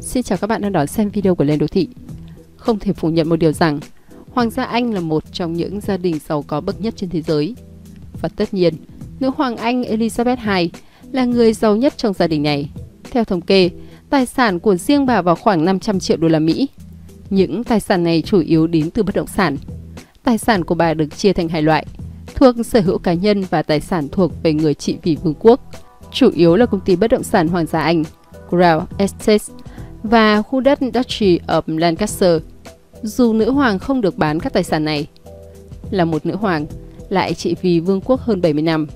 Xin chào các bạn đang đón xem video của Lên Đô Thị. Không thể phủ nhận một điều rằng Hoàng gia Anh là một trong những gia đình giàu có bậc nhất trên thế giới. Và tất nhiên, nữ hoàng Anh Elizabeth II là người giàu nhất trong gia đình này. Theo thống kê, tài sản của riêng bà vào khoảng 500 triệu đô la Mỹ. Những tài sản này chủ yếu đến từ bất động sản. Tài sản của bà được chia thành hai loại, thuộc sở hữu cá nhân và tài sản thuộc về người trị vì vương quốc. Chủ yếu là công ty bất động sản Hoàng gia Anh, Crown Estate và khu đất Duchy of Lancaster. Dù nữ hoàng không được bán các tài sản này, là một nữ hoàng lại trị vì vương quốc hơn 70 năm,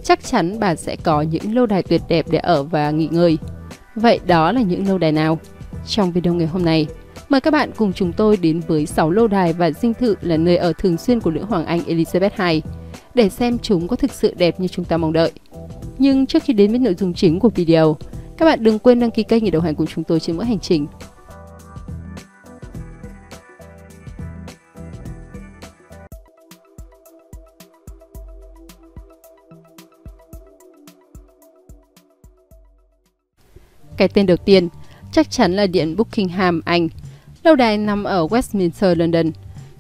chắc chắn bà sẽ có những lâu đài tuyệt đẹp để ở và nghỉ ngơi. Vậy đó là những lâu đài nào? Trong video ngày hôm nay, mời các bạn cùng chúng tôi đến với 6 lâu đài và dinh thự là nơi ở thường xuyên của nữ hoàng Anh Elizabeth II để xem chúng có thực sự đẹp như chúng ta mong đợi. Nhưng trước khi đến với nội dung chính của video, các bạn đừng quên đăng ký kênh để đồng hành cùng chúng tôi trên mỗi hành trình. Cái tên đầu tiên chắc chắn là Điện Buckingham, Anh. Lâu đài nằm ở Westminster, London,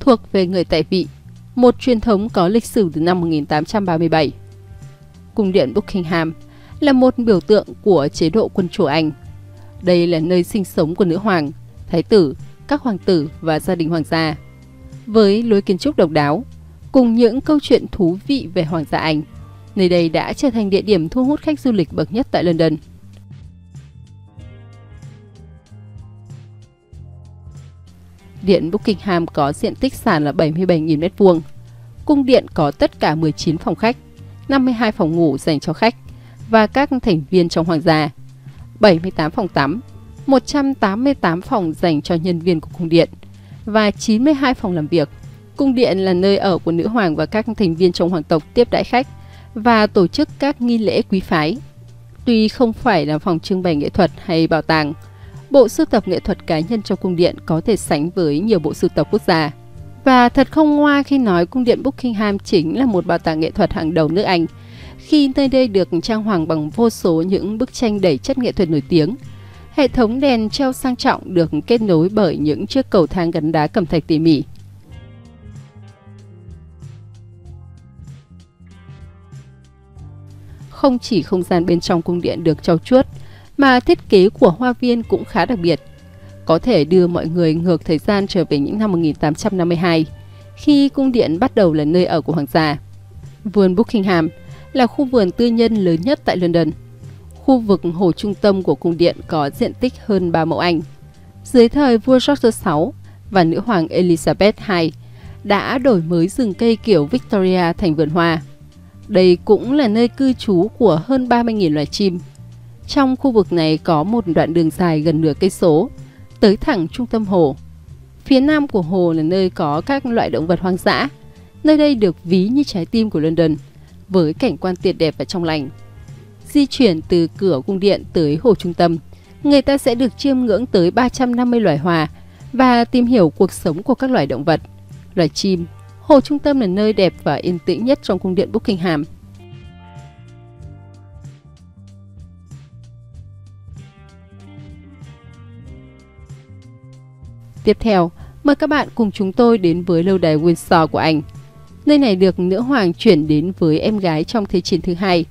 thuộc về người tại vị, một truyền thống có lịch sử từ năm 1837. Cung điện Buckingham là một biểu tượng của chế độ quân chủ Anh. Đây là nơi sinh sống của nữ hoàng, thái tử, các hoàng tử và gia đình hoàng gia. Với lối kiến trúc độc đáo, cùng những câu chuyện thú vị về Hoàng gia Anh, nơi đây đã trở thành địa điểm thu hút khách du lịch bậc nhất tại London. Điện Buckingham có diện tích sàn là 77.000 m². Cung điện có tất cả 19 phòng khách, 52 phòng ngủ dành cho khách và các thành viên trong hoàng gia, 78 phòng tắm, 188 phòng dành cho nhân viên của cung điện và 92 phòng làm việc. Cung điện là nơi ở của nữ hoàng và các thành viên trong hoàng tộc tiếp đãi khách và tổ chức các nghi lễ quý phái. Tuy không phải là phòng trưng bày nghệ thuật hay bảo tàng, bộ sưu tập nghệ thuật cá nhân trong cung điện có thể sánh với nhiều bộ sưu tập quốc gia. Và thật không ngoa khi nói cung điện Buckingham chính là một bảo tàng nghệ thuật hàng đầu nước Anh, khi nơi đây được trang hoàng bằng vô số những bức tranh đầy chất nghệ thuật nổi tiếng. Hệ thống đèn treo sang trọng được kết nối bởi những chiếc cầu thang gắn đá cẩm thạch tỉ mỉ. Không chỉ không gian bên trong cung điện được trau chuốt, mà thiết kế của hoa viên cũng khá đặc biệt, có thể đưa mọi người ngược thời gian trở về những năm 1852, khi cung điện bắt đầu là nơi ở của hoàng gia. Vườn Buckingham là khu vườn tư nhân lớn nhất tại London. Khu vực hồ trung tâm của cung điện có diện tích hơn 3 mẫu Anh. Dưới thời vua George VI và nữ hoàng Elizabeth II đã đổi mới rừng cây kiểu Victoria thành vườn hoa. Đây cũng là nơi cư trú của hơn 30.000 loài chim. Trong khu vực này có một đoạn đường dài gần nửa cây số, tới thẳng trung tâm hồ. Phía nam của hồ là nơi có các loại động vật hoang dã. Nơi đây được ví như trái tim của London, với cảnh quan tuyệt đẹp và trong lành. Di chuyển từ cửa cung điện tới hồ trung tâm, người ta sẽ được chiêm ngưỡng tới 350 loài hoa và tìm hiểu cuộc sống của các loài động vật, loài chim. Hồ trung tâm là nơi đẹp và yên tĩnh nhất trong cung điện Buckingham. Tiếp theo, mời các bạn cùng chúng tôi đến với lâu đài Windsor của Anh. Nơi này được nữ hoàng chuyển đến với em gái trong Thế chiến thứ hai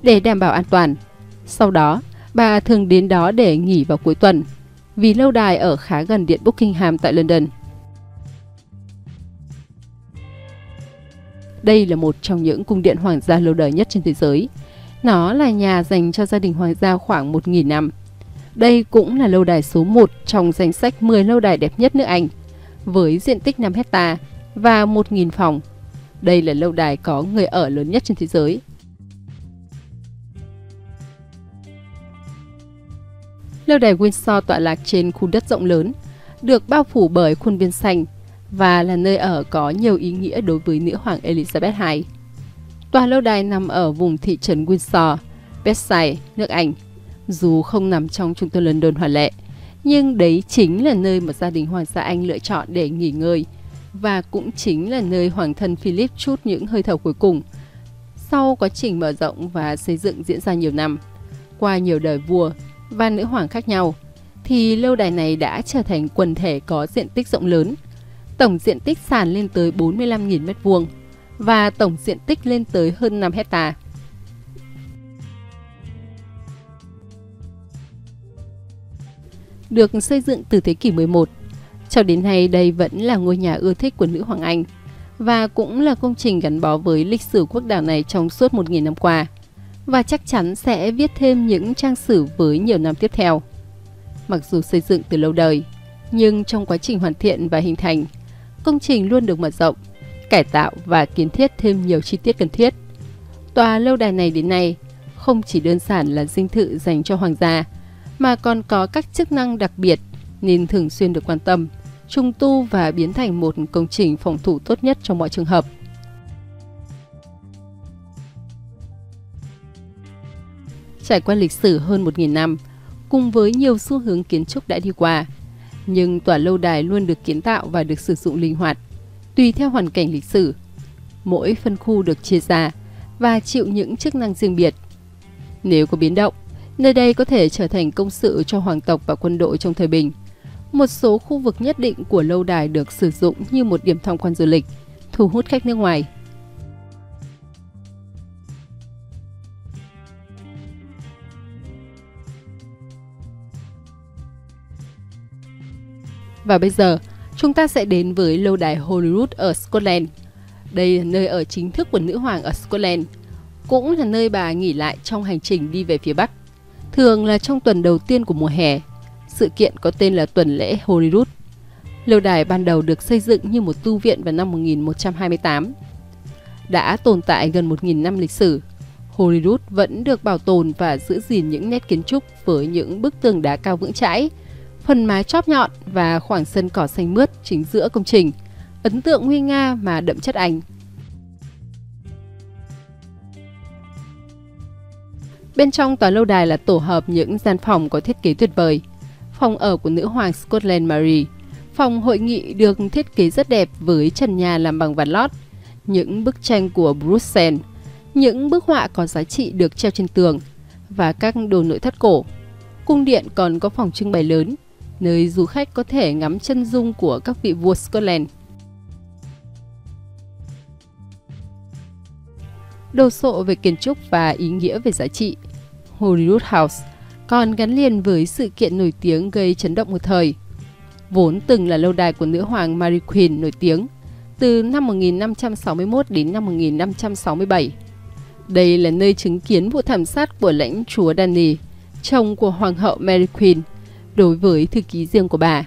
để đảm bảo an toàn. Sau đó, bà thường đến đó để nghỉ vào cuối tuần, vì lâu đài ở khá gần điện Buckingham tại London. Đây là một trong những cung điện hoàng gia lâu đời nhất trên thế giới. Nó là nhà dành cho gia đình hoàng gia khoảng 1.000 năm. Đây cũng là lâu đài số 1 trong danh sách 10 lâu đài đẹp nhất nước Anh, với diện tích 5 hecta và 1.000 phòng. Đây là lâu đài có người ở lớn nhất trên thế giới. Lâu đài Windsor tọa lạc trên khu đất rộng lớn, được bao phủ bởi khuôn viên xanh và là nơi ở có nhiều ý nghĩa đối với nữ hoàng Elizabeth II. Tòa lâu đài nằm ở vùng thị trấn Windsor, Berkshire, nước Anh. Dù không nằm trong trung tâm London hoàn lệ, nhưng đấy chính là nơi mà gia đình hoàng gia Anh lựa chọn để nghỉ ngơi, và cũng chính là nơi hoàng thân Philip trút những hơi thở cuối cùng. Sau quá trình mở rộng và xây dựng diễn ra nhiều năm, qua nhiều đời vua và nữ hoàng khác nhau, thì lâu đài này đã trở thành quần thể có diện tích rộng lớn. Tổng diện tích sàn lên tới 45.000 m² và tổng diện tích lên tới hơn 5 hectare. Được xây dựng từ thế kỷ 11, cho đến nay đây vẫn là ngôi nhà ưa thích của nữ hoàng Anh và cũng là công trình gắn bó với lịch sử quốc đảo này trong suốt 1.000 năm qua và chắc chắn sẽ viết thêm những trang sử với nhiều năm tiếp theo. Mặc dù xây dựng từ lâu đời, nhưng trong quá trình hoàn thiện và hình thành, công trình luôn được mở rộng, cải tạo và kiến thiết thêm nhiều chi tiết cần thiết. Tòa lâu đài này đến nay không chỉ đơn giản là dinh thự dành cho hoàng gia, mà còn có các chức năng đặc biệt nên thường xuyên được quan tâm, trùng tu và biến thành một công trình phòng thủ tốt nhất trong mọi trường hợp. Trải qua lịch sử hơn 1.000 năm, cùng với nhiều xu hướng kiến trúc đã đi qua, nhưng tòa lâu đài luôn được kiến tạo và được sử dụng linh hoạt, tùy theo hoàn cảnh lịch sử. Mỗi phân khu được chia ra và chịu những chức năng riêng biệt. Nếu có biến động, nơi đây có thể trở thành công sự cho hoàng tộc và quân đội trong thời bình. Một số khu vực nhất định của lâu đài được sử dụng như một điểm tham quan du lịch, thu hút khách nước ngoài. Và bây giờ, chúng ta sẽ đến với lâu đài Holyrood ở Scotland. Đây là nơi ở chính thức của nữ hoàng ở Scotland, cũng là nơi bà nghỉ lại trong hành trình đi về phía Bắc, thường là trong tuần đầu tiên của mùa hè. Sự kiện có tên là tuần lễ Holyrood. Lâu đài ban đầu được xây dựng như một tu viện vào năm 1128. Đã tồn tại gần 1.000 năm lịch sử, Holyrood vẫn được bảo tồn và giữ gìn những nét kiến trúc với những bức tường đá cao vững chãi, phần mái chóp nhọn và khoảng sân cỏ xanh mướt chính giữa công trình, ấn tượng nguy nga mà đậm chất Anh. Bên trong tòa lâu đài là tổ hợp những gian phòng có thiết kế tuyệt vời. Phòng ở của nữ hoàng Scotland Mary, phòng hội nghị được thiết kế rất đẹp với trần nhà làm bằng ván lót, những bức tranh của Brussels, những bức họa có giá trị được treo trên tường và các đồ nội thất cổ. Cung điện còn có phòng trưng bày lớn, nơi du khách có thể ngắm chân dung của các vị vua Scotland. Đồ sộ về kiến trúc và ý nghĩa về giá trị, Holyrood House còn gắn liền với sự kiện nổi tiếng gây chấn động một thời. Vốn từng là lâu đài của nữ hoàng Mary Queen nổi tiếng từ năm 1561 đến năm 1567. Đây là nơi chứng kiến vụ thảm sát của lãnh chúa Danny, chồng của hoàng hậu Mary Queen, đối với thư ký riêng của bà.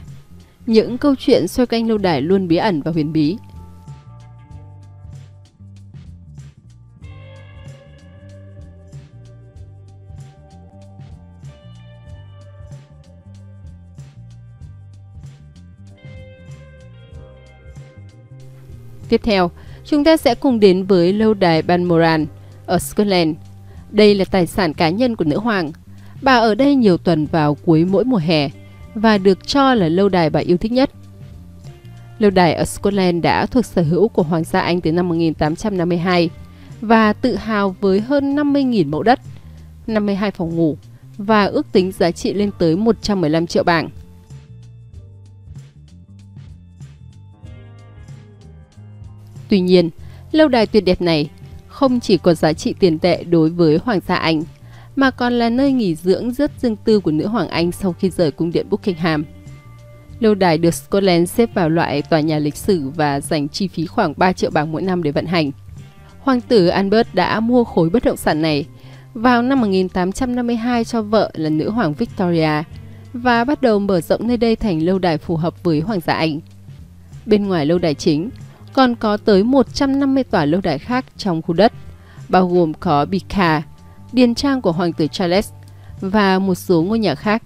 Những câu chuyện xoay quanh lâu đài luôn bí ẩn và huyền bí. Tiếp theo, chúng ta sẽ cùng đến với lâu đài Balmoral ở Scotland. Đây là tài sản cá nhân của nữ hoàng. Bà ở đây nhiều tuần vào cuối mỗi mùa hè và được cho là lâu đài bà yêu thích nhất. Lâu đài ở Scotland đã thuộc sở hữu của Hoàng gia Anh từ năm 1852 và tự hào với hơn 50.000 mẫu đất, 52 phòng ngủ và ước tính giá trị lên tới 115 triệu bảng. Tuy nhiên, lâu đài tuyệt đẹp này không chỉ có giá trị tiền tệ đối với Hoàng gia Anh, mà còn là nơi nghỉ dưỡng rất riêng tư của nữ hoàng Anh sau khi rời cung điện Buckingham. Lâu đài được Scotland xếp vào loại tòa nhà lịch sử và dành chi phí khoảng 3 triệu bảng mỗi năm để vận hành. Hoàng tử Albert đã mua khối bất động sản này vào năm 1852 cho vợ là nữ hoàng Victoria và bắt đầu mở rộng nơi đây thành lâu đài phù hợp với Hoàng gia Anh. Bên ngoài lâu đài chính, còn có tới 150 tòa lâu đài khác trong khu đất, bao gồm có Bica, điền trang của Hoàng tử Charles và một số ngôi nhà khác.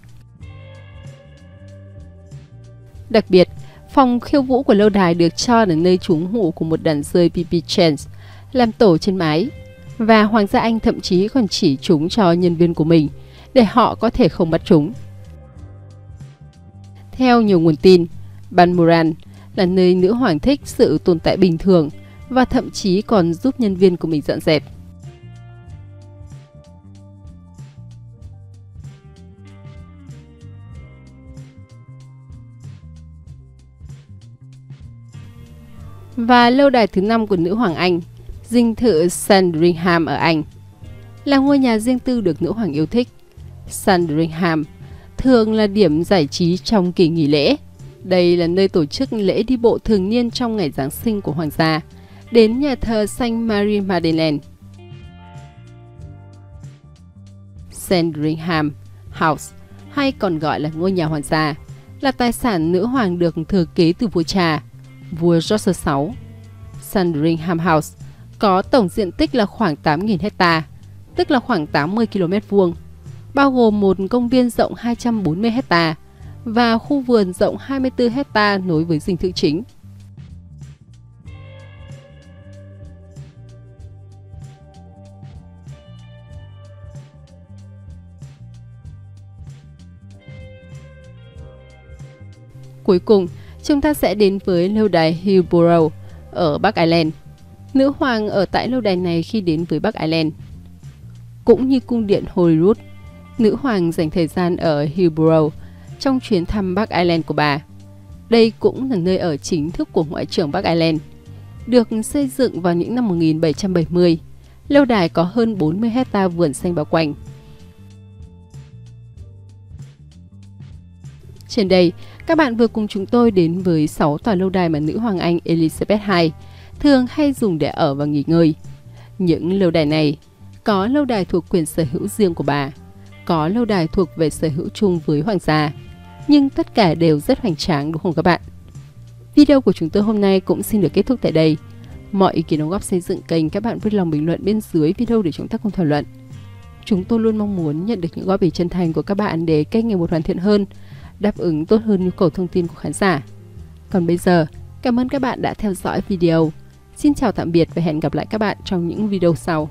Đặc biệt, phòng khiêu vũ của lâu đài được cho là nơi trú ngụ của một đàn rơi BB Chance làm tổ trên mái, và Hoàng gia Anh thậm chí còn chỉ chúng cho nhân viên của mình để họ có thể không bắt chúng. Theo nhiều nguồn tin, Balmoral là nơi nữ hoàng thích sự tồn tại bình thường và thậm chí còn giúp nhân viên của mình dọn dẹp. Và lâu đài thứ 5 của nữ hoàng Anh, dinh thự Sandringham ở Anh, là ngôi nhà riêng tư được nữ hoàng yêu thích. Sandringham thường là điểm giải trí trong kỳ nghỉ lễ. Đây là nơi tổ chức lễ đi bộ thường niên trong ngày Giáng sinh của hoàng gia, đến nhà thờ Saint Marie Madeleine. Sandringham House, hay còn gọi là ngôi nhà hoàng gia, là tài sản nữ hoàng được thừa kế từ vua cha, vua George VI. Sandringham House có tổng diện tích là khoảng 8.000 hecta, tức là khoảng 80 km vuông, bao gồm một công viên rộng 240 hecta và khu vườn rộng 24 hecta nối với dinh thự chính. Cuối cùng, chúng ta sẽ đến với lâu đài Hillborough ở Bắc Ireland. Nữ hoàng ở tại lâu đài này khi đến với Bắc Ireland. Cũng như cung điện Holyrood, nữ hoàng dành thời gian ở Hillborough trong chuyến thăm Bắc Ireland của bà. Đây cũng là nơi ở chính thức của Ngoại trưởng Bắc Ireland. Được xây dựng vào những năm 1770, lâu đài có hơn 40 hecta vườn xanh bao quanh. Trên đây, các bạn vừa cùng chúng tôi đến với 6 tòa lâu đài mà nữ hoàng Anh Elizabeth II thường hay dùng để ở và nghỉ ngơi. Những lâu đài này có lâu đài thuộc quyền sở hữu riêng của bà, có lâu đài thuộc về sở hữu chung với hoàng gia, nhưng tất cả đều rất hoành tráng, đúng không các bạn? Video của chúng tôi hôm nay cũng xin được kết thúc tại đây. Mọi ý kiến đóng góp xây dựng kênh các bạn vui lòng bình luận bên dưới video để chúng ta cùng thảo luận. Chúng tôi luôn mong muốn nhận được những góp ý chân thành của các bạn để kênh ngày một hoàn thiện hơn, đáp ứng tốt hơn nhu cầu thông tin của khán giả. Còn bây giờ, cảm ơn các bạn đã theo dõi video. Xin chào tạm biệt và hẹn gặp lại các bạn trong những video sau.